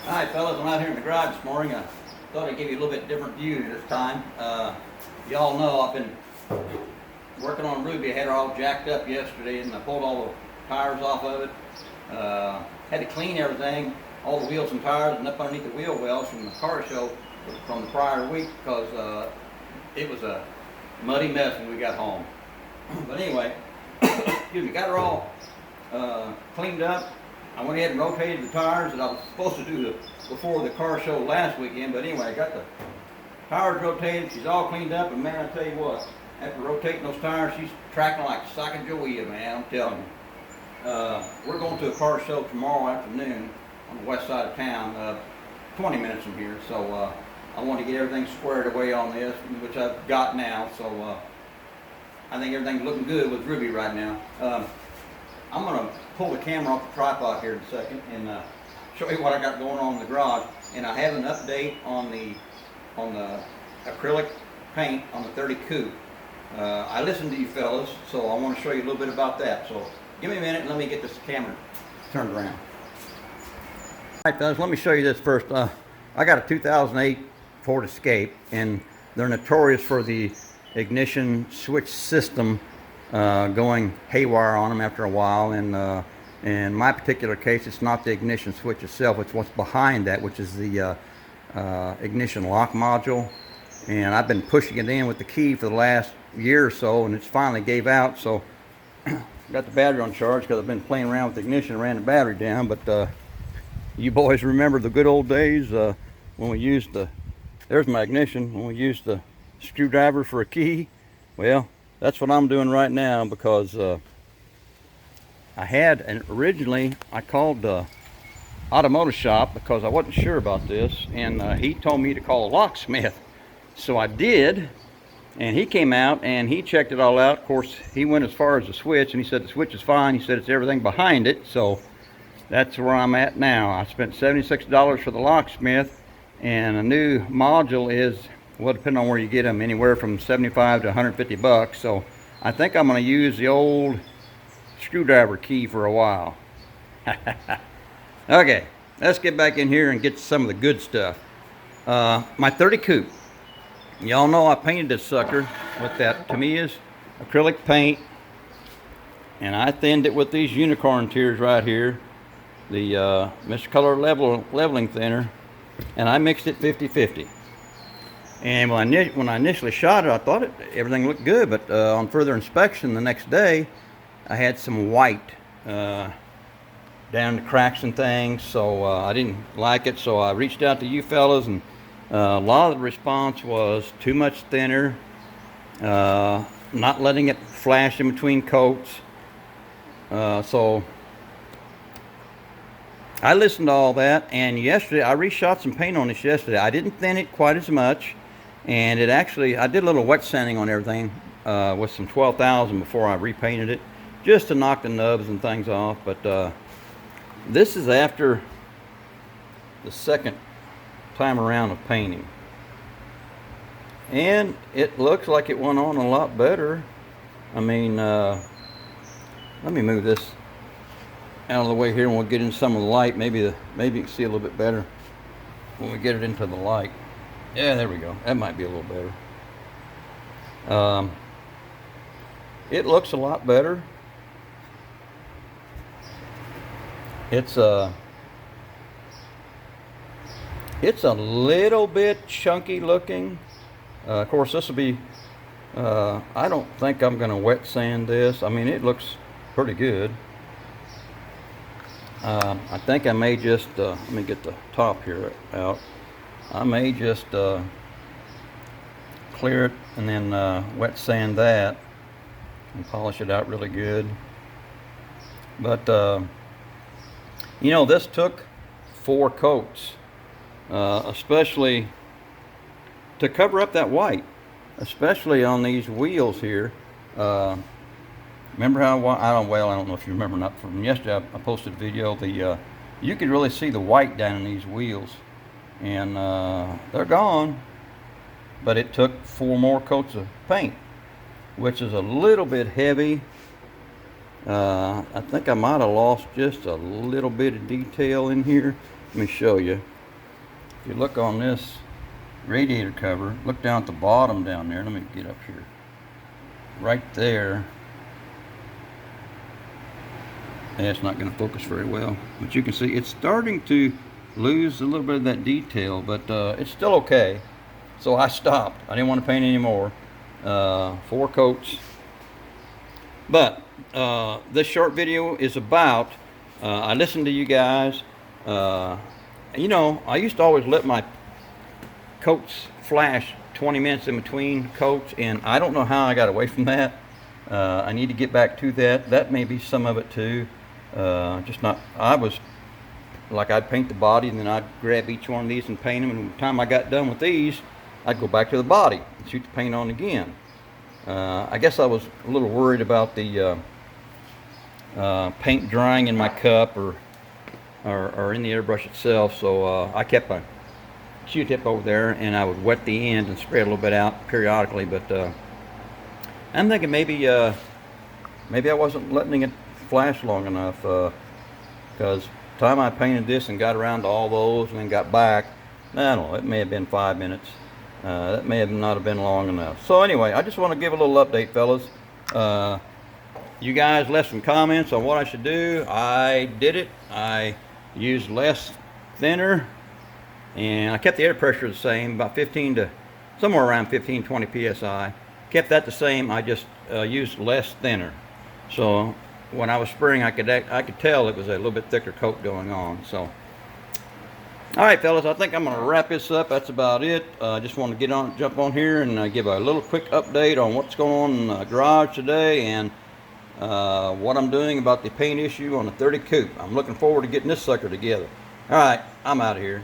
Alright fellas, I'm out here in the garage this morning. I thought I'd give you a little bit different view this time. Y'all know I've been working on Ruby. I had her all jacked up yesterday and I pulled all the tires off of it. Had to clean everything, all the wheels and tires and up underneath the wheel wells from the car show from the prior week because it was a muddy mess when we got home. But anyway, excuse me, got her all cleaned up. I went ahead and rotated the tires that I was supposed to do before the car show last weekend. But anyway, I got the tires rotated. She's all cleaned up. And man, I tell you what, after rotating those tires, she's tracking like a sack of Joia, man. I'm telling you. We're going to a car show tomorrow afternoon on the west side of town, 20 minutes from here. So I want to get everything squared away on this, which I've got now. So I think everything's looking good with Ruby right now. I'm going to pull the camera off the tripod here in a second and show you what I got going on in the garage. And I have an update on the acrylic paint on the 30 Coupe. I listened to you fellas, so I want to show you a little bit about that. So give me a minute and let me get this camera turned around. Alright fellas, let me show you this first. I got a 2008 Ford Escape, and they're notorious for the ignition switch system going haywire on them after a while. And in my particular case, it's not the ignition switch itself, it's what's behind that, which is the ignition lock module. And I've been pushing it in with the key for the last year or so, and it's finally gave out. So got the battery on charge because I've been playing around with the ignition and ran the battery down. But you boys remember the good old days when we used there's my ignition, when we used the screwdriver for a key. Well, that's what I'm doing right now, because originally I called the automotive shop because I wasn't sure about this, and he told me to call a locksmith. So I did, and he came out and he checked it all out. Of course, he went as far as the switch, and he said the switch is fine. He said it's everything behind it. So that's where I'm at now. I spent $76 for the locksmith, and a new module is, well, depending on where you get them, anywhere from 75 to 150 bucks. So I think I'm going to use the old screwdriver key for a while. Okay, let's get back in here and get to some of the good stuff. My 30 Coupe. Y'all know I painted this sucker with that Tamiya's acrylic paint, and I thinned it with these unicorn tears right here, the Mr. Color leveling thinner, and I mixed it 50-50. And when I initially shot it, I thought everything looked good, but on further inspection the next day, I had some white down the cracks and things, so I didn't like it. So I reached out to you fellas, and a lot of the response was too much thinner, not letting it flash in between coats. So I listened to all that, and yesterday I reshot some paint on this yesterday. I didn't thin it quite as much. And it actually, I did a little wet sanding on everything with some 12,000 before I repainted it, just to knock the nubs and things off. But this is after the second time around of painting. And it looks like it went on a lot better. I mean, let me move this out of the way here and we'll get in some of the light. Maybe you can see a little bit better when we get it into the light. Yeah, there we go. That might be a little better. It looks a lot better. It's a little bit chunky looking. Of course, this will be, I don't think I'm going to wet sand this. I mean, it looks pretty good. I think I may just, let me get the top here out. I may just clear it and then wet sand that and polish it out really good. But you know, this took 4 coats, especially to cover up that white, especially on these wheels here. Remember how I don't know if you remember, not from yesterday. I posted a video. You could really see the white down in these wheels. And they're gone, but it took 4 more coats of paint, which is a little bit heavy. I think I might have lost just a little bit of detail in here. Let me show you. if you look on this radiator cover, look down at the bottom down there. Let me get up here. Right there. Yeah, it's not going to focus very well, but you can see it's starting to lose a little bit of that detail, but it's still okay. So I stopped. I didn't want to paint anymore. 4 coats. But this short video is about, I listened to you guys. You know, I used to always let my coats flash 20 minutes in between coats, and I don't know how I got away from that. I need to get back to that. That may be some of it too. Just not, I was like, I'd paint the body and then I'd grab each one of these and paint them, and by the time I got done with these, I'd go back to the body and shoot the paint on again. I guess I was a little worried about the paint drying in my cup or in the airbrush itself, so I kept a Q-tip over there and I would wet the end and spray a little bit out periodically. But I'm thinking maybe I wasn't letting it flash long enough, because the time I painted this and got around to all those and then got back, I don't know, it may have been 5 minutes. That may have not have been long enough. So anyway, I just want to give a little update, fellas. You guys left some comments on what I should do. I did it. I used less thinner, and I kept the air pressure the same, about 15 to somewhere around 15-20 psi. Kept that the same. I just used less thinner. So when I was spraying, I could tell it was a little bit thicker coat going on. So, all right, fellas, I think I'm going to wrap this up. That's about it. I just want to jump on here and give a little quick update on what's going on in the garage today, and what I'm doing about the paint issue on the 30 Coupe. I'm looking forward to getting this sucker together. All right, I'm out of here.